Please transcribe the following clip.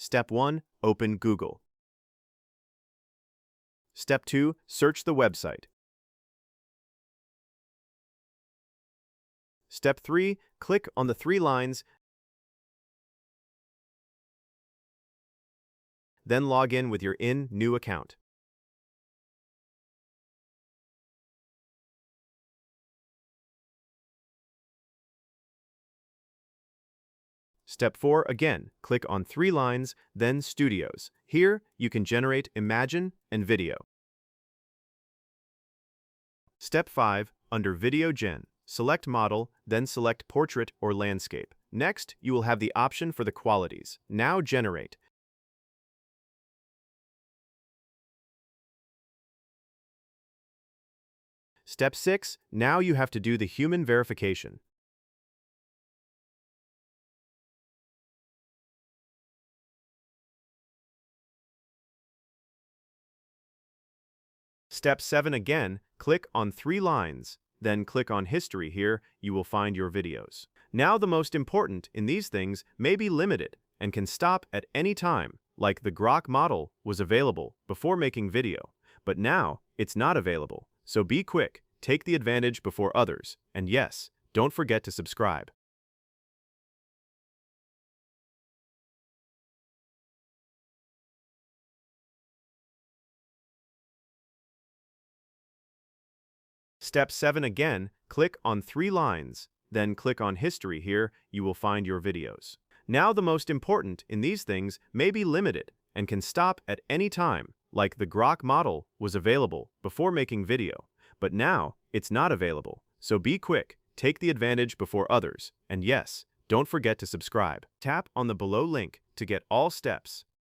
Step 1. Open Google. Step 2. Search the website. Step 3. Click on the three lines, then log in with your new account. Step 4. Again, click on three lines, then Studios. Here, you can generate Imagine and Video. Step 5. Under Video Gen, select Model, then select Portrait or Landscape. Next, you will have the option for the qualities. Now generate. Step 6. Now you have to do the human verification. Step 7. Again, click on three lines, then click on History. Here, you will find your videos. Now the most important in these things may be limited and can stop at any time, like the Grok model was available before making video, but now it's not available. So be quick, take the advantage before others, and yes, don't forget to subscribe. Step 7. Again, click on three lines, then click on History. Here, you will find your videos. Now the most important in these things may be limited and can stop at any time, like the Grok model was available before making video, but now it's not available. So be quick, take the advantage before others, and yes, don't forget to subscribe. Tap on the below link to get all steps.